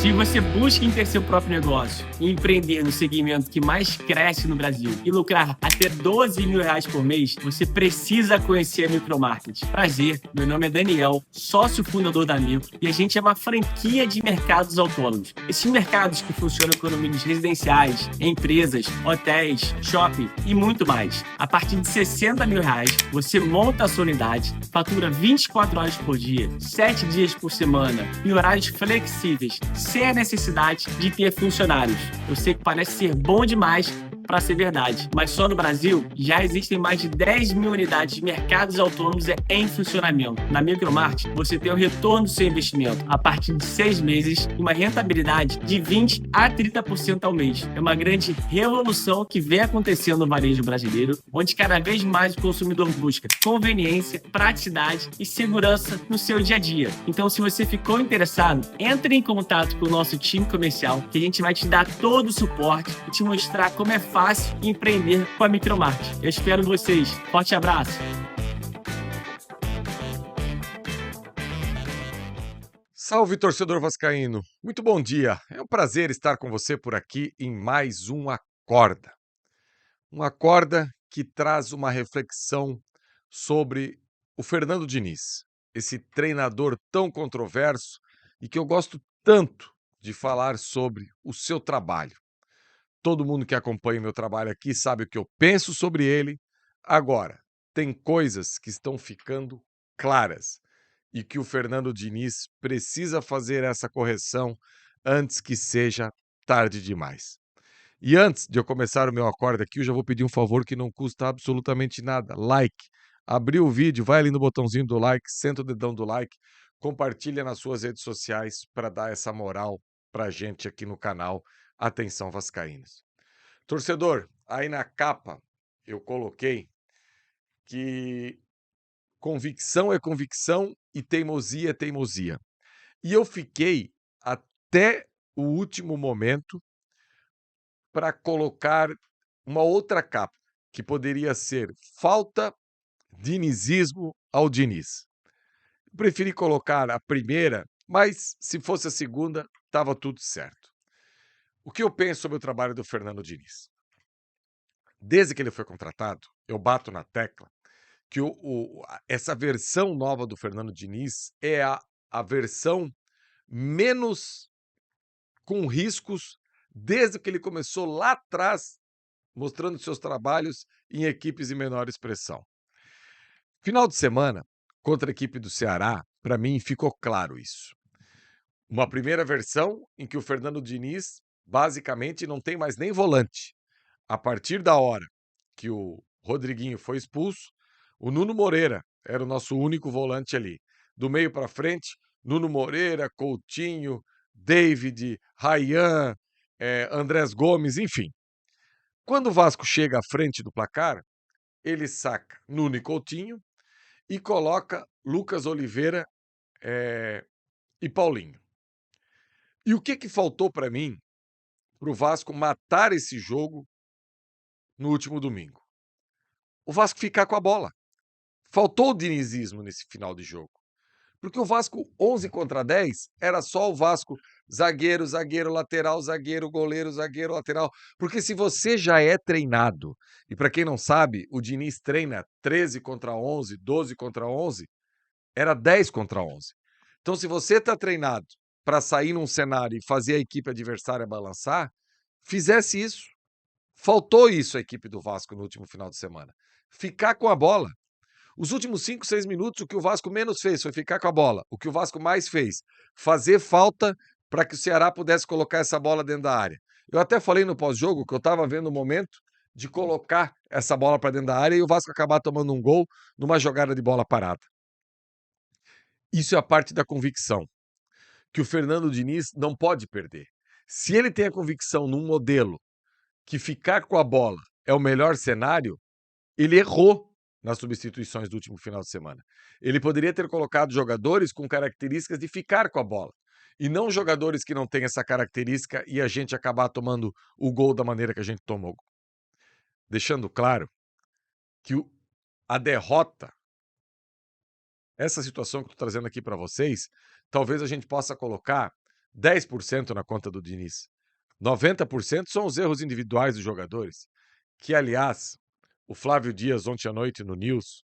Se você busca em ter seu próprio negócio e empreender no segmento que mais cresce no Brasil e lucrar até R$ 12.000 por mês, você precisa conhecer a Micromarket. Prazer, meu nome é Daniel, sócio fundador da Micro, e a gente é uma franquia de mercados autônomos. Esses mercados que funcionam com condomínios residenciais, empresas, hotéis, shopping e muito mais. A partir de R$ 60.000, você monta a sua unidade, fatura 24 horas por dia, 7 dias por semana, em horários flexíveis, sem a necessidade de ter funcionários. Eu sei que parece ser bom demais para ser verdade, mas só no Brasil já existem mais de 10 mil unidades de mercados autônomos em funcionamento. Na Micromart, você tem o retorno do seu investimento a partir de 6 meses e uma rentabilidade de 20 a 30% ao mês. É uma grande revolução que vem acontecendo no varejo brasileiro, onde cada vez mais o consumidor busca conveniência, praticidade e segurança no seu dia a dia. Então, se você ficou interessado, entre em contato com o nosso time comercial, que a gente vai te dar todo o suporte e te mostrar como é fácil empreender com a Micromart. Eu espero vocês. Forte abraço. Salve, torcedor vascaíno. Muito bom dia. É um prazer estar com você por aqui em mais um Acorda. Um Acorda que traz uma reflexão sobre o Fernando Diniz, esse treinador tão controverso e que eu gosto tanto de falar sobre o seu trabalho. Todo mundo que acompanha o meu trabalho aqui sabe o que eu penso sobre ele. Agora, tem coisas que estão ficando claras e que o Fernando Diniz precisa fazer essa correção antes que seja tarde demais. E antes de eu começar o meu acordo aqui, eu já vou pedir um favor que não custa absolutamente nada. Like. Abriu o vídeo, vai ali no botãozinho do like, senta o dedão do like, compartilha nas suas redes sociais para dar essa moral pra gente aqui no canal Atenção Vascaínos. Torcedor, aí na capa eu coloquei que convicção é convicção e teimosia é teimosia. E eu fiquei até o último momento para colocar uma outra capa, que poderia ser falta dinizismo ao Diniz. Preferi colocar a primeira, mas se fosse a segunda, estava tudo certo. O que eu penso sobre o trabalho do Fernando Diniz? Desde que ele foi contratado, eu bato na tecla que essa versão nova do Fernando Diniz é a versão menos com riscos desde que ele começou lá atrás, mostrando seus trabalhos em equipes de menor expressão. Final de semana, contra a equipe do Ceará, para mim ficou claro isso. Uma primeira versão em que o Fernando Diniz basicamente não tem mais nem volante. A partir da hora que o Rodriguinho foi expulso, o Nuno Moreira era o nosso único volante ali. Do meio para frente, Nuno Moreira, Coutinho, David, Ryan, Andrés Gomes, enfim. Quando o Vasco chega à frente do placar, ele saca Nuno e Coutinho e coloca Lucas Oliveira e Paulinho. E o que faltou para mim para o Vasco matar esse jogo no último domingo? O Vasco ficar com a bola. Faltou o dinizismo nesse final de jogo. Porque o Vasco 11 contra 10 era só o Vasco zagueiro, zagueiro, lateral, zagueiro, goleiro, zagueiro, lateral. Porque se você já é treinado, e para quem não sabe, o Diniz treina 13 contra 11, 12 contra 11, era 10 contra 11. Então se você está treinado para sair num cenário e fazer a equipe adversária balançar, fizesse isso. Faltou isso à equipe do Vasco no último final de semana. Ficar com a bola. Os últimos 5, 6 minutos, o que o Vasco menos fez foi ficar com a bola. O que o Vasco mais fez, fazer falta para que o Ceará pudesse colocar essa bola dentro da área. Eu até falei no pós-jogo que eu estava vendo o momento de colocar essa bola para dentro da área e o Vasco acabar tomando um gol numa jogada de bola parada. Isso é a parte da convicção, que o Fernando Diniz não pode perder. Se ele tem a convicção num modelo que ficar com a bola é o melhor cenário, ele errou nas substituições do último final de semana. Ele poderia ter colocado jogadores com características de ficar com a bola, e não jogadores que não têm essa característica e a gente acabar tomando o gol da maneira que a gente tomou. Deixando claro que a derrota, essa situação que eu estou trazendo aqui para vocês, talvez a gente possa colocar 10% na conta do Diniz. 90% são os erros individuais dos jogadores, que, aliás, o Flávio Dias, ontem à noite no News,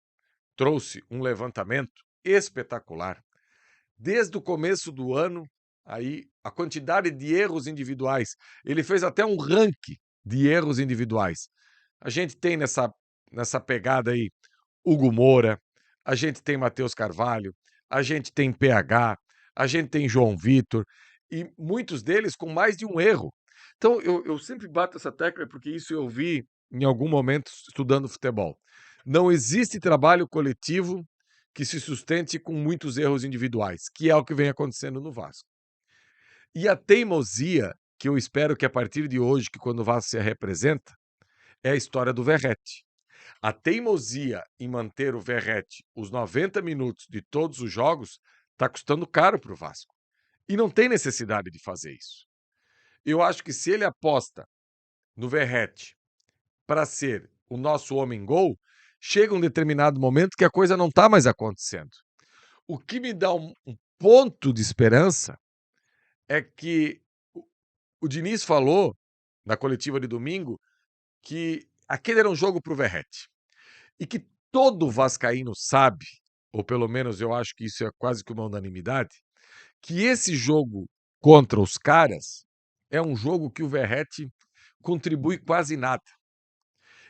trouxe um levantamento espetacular. Desde o começo do ano, aí a quantidade de erros individuais, ele fez até um ranking de erros individuais. A gente tem nessa pegada aí Hugo Moura, a gente tem Matheus Carvalho, a gente tem PH, a gente tem João Vitor, e muitos deles com mais de um erro. Então, eu sempre bato essa tecla porque isso eu vi em algum momento estudando futebol. Não existe trabalho coletivo que se sustente com muitos erros individuais, que é o que vem acontecendo no Vasco. E a teimosia, que eu espero que a partir de hoje, que quando o Vasco se representa, é a história do Verratti. A teimosia em manter o Verratti os 90 minutos de todos os jogos está custando caro para o Vasco. E não tem necessidade de fazer isso. Eu acho que se ele aposta no Verratti para ser o nosso homem-gol, chega um determinado momento que a coisa não está mais acontecendo. O que me dá um ponto de esperança é que o Diniz falou na coletiva de domingo que aquele era um jogo para o Verratti. E que todo vascaíno sabe, ou pelo menos eu acho que isso é quase que uma unanimidade, que esse jogo contra os caras é um jogo que o Verratti contribui quase nada.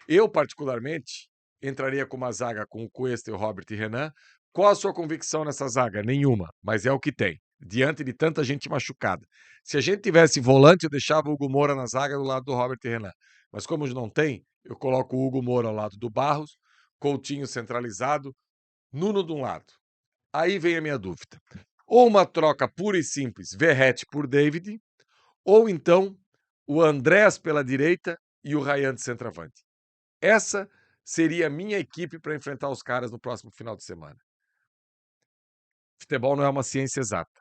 Eu, particularmente, entraria com uma zaga com o Cuesta, o Robert e Renan. Qual a sua convicção nessa zaga? Nenhuma, mas é o que tem, diante de tanta gente machucada. Se a gente tivesse volante, eu deixava o Hugo Moura na zaga do lado do Robert e Renan. Mas como não tem, eu coloco o Hugo Moura ao lado do Barros, Coutinho centralizado, Nuno de um lado. Aí vem a minha dúvida. Ou uma troca pura e simples, Verratti por David, ou então o Andrés pela direita e o Ryan de centroavante. Essa seria a minha equipe para enfrentar os caras no próximo final de semana. Futebol não é uma ciência exata.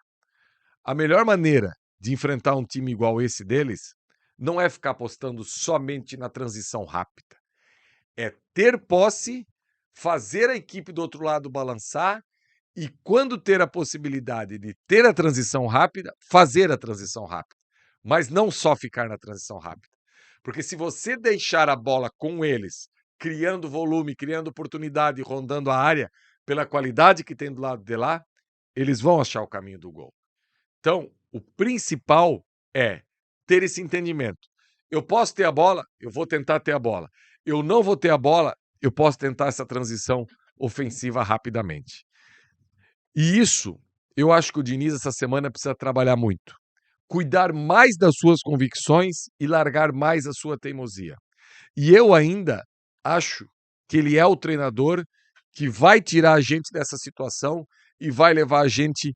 A melhor maneira de enfrentar um time igual esse deles não é ficar apostando somente na transição rápida. É ter posse, fazer a equipe do outro lado balançar e, quando ter a possibilidade de ter a transição rápida, fazer a transição rápida. Mas não só ficar na transição rápida. Porque se você deixar a bola com eles, criando volume, criando oportunidade, rondando a área, pela qualidade que tem do lado de lá, eles vão achar o caminho do gol. Então, o principal é ter esse entendimento. Eu posso ter a bola, eu vou tentar ter a bola. Eu não vou ter a bola, eu posso tentar essa transição ofensiva rapidamente. E isso, eu acho que o Diniz essa semana precisa trabalhar muito. Cuidar mais das suas convicções e largar mais a sua teimosia. E eu ainda acho que ele é o treinador que vai tirar a gente dessa situação e vai levar a gente.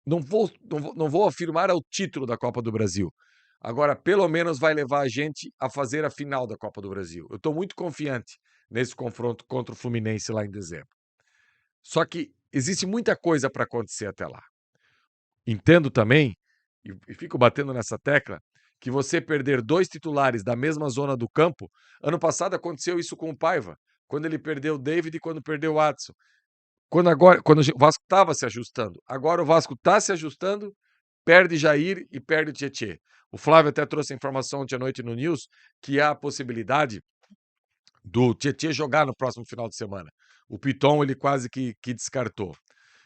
Não vou afirmar ao título da Copa do Brasil. Agora, pelo menos vai levar a gente a fazer a final da Copa do Brasil. Eu estou muito confiante nesse confronto contra o Fluminense lá em dezembro. Só que existe muita coisa para acontecer até lá. Entendo também, e fico batendo nessa tecla, que você perder 2 titulares da mesma zona do campo, ano passado aconteceu isso com o Paiva, quando ele perdeu o David e quando perdeu o Adson. Quando o Vasco estava se ajustando. Agora o Vasco está se ajustando, perde Jair e perde o Tietê. O Flávio até trouxe a informação ontem à noite no News que há a possibilidade do Tietê jogar no próximo final de semana. O Piton ele quase que descartou.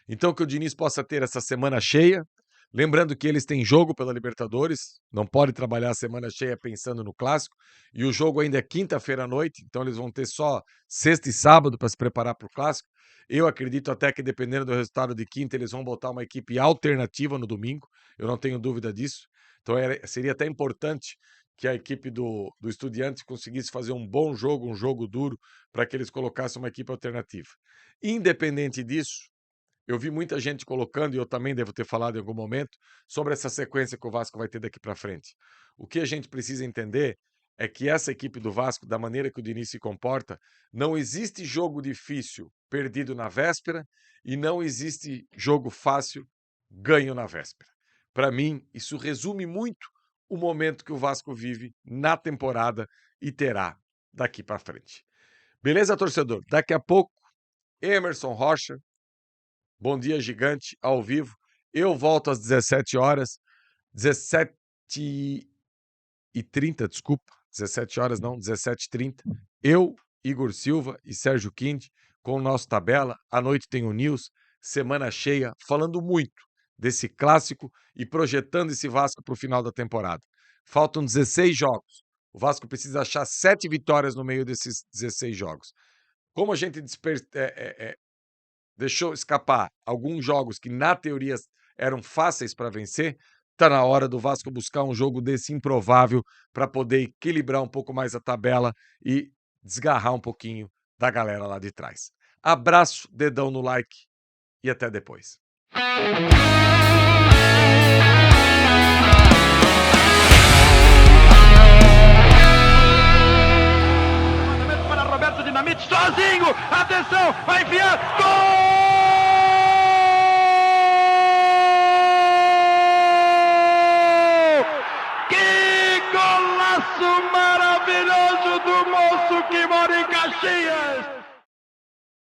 Então que o Diniz possa ter essa semana cheia, lembrando que eles têm jogo pela Libertadores, não pode trabalhar a semana cheia pensando no Clássico, e o jogo ainda é quinta-feira à noite, então eles vão ter só sexta e sábado para se preparar para o Clássico. Eu acredito até que, dependendo do resultado de quinta, eles vão botar uma equipe alternativa no domingo, eu não tenho dúvida disso. Então seria até importante que a equipe do Estudiantes conseguisse fazer um bom jogo, um jogo duro, para que eles colocassem uma equipe alternativa. Independente disso, eu vi muita gente colocando, e eu também devo ter falado em algum momento, sobre essa sequência que o Vasco vai ter daqui para frente. O que a gente precisa entender é que essa equipe do Vasco, da maneira que o Diniz se comporta, não existe jogo difícil perdido na véspera e não existe jogo fácil ganho na véspera. Para mim, isso resume muito o momento que o Vasco vive na temporada e terá daqui para frente. Beleza, torcedor? Daqui a pouco, Emerson Rocha, Bom Dia Gigante, ao vivo. Eu volto às 17 horas, 17h30, desculpa, 17 horas não, 17h30. Eu, Igor Silva e Sérgio Quinde, com o nosso Tabela. À noite tem o News, semana cheia, falando muito desse clássico e projetando esse Vasco para o final da temporada. Faltam 16 jogos. O Vasco precisa achar 7 vitórias no meio desses 16 jogos. Como a gente deixou escapar alguns jogos que, na teoria, eram fáceis para vencer, está na hora do Vasco buscar um jogo desse improvável para poder equilibrar um pouco mais a tabela e desgarrar um pouquinho da galera lá de trás. Abraço, dedão no like e até depois. Para Roberto Dinamite, sozinho, atenção, vai enfiar, gol! Que golaço maravilhoso do moço que mora em Caxias!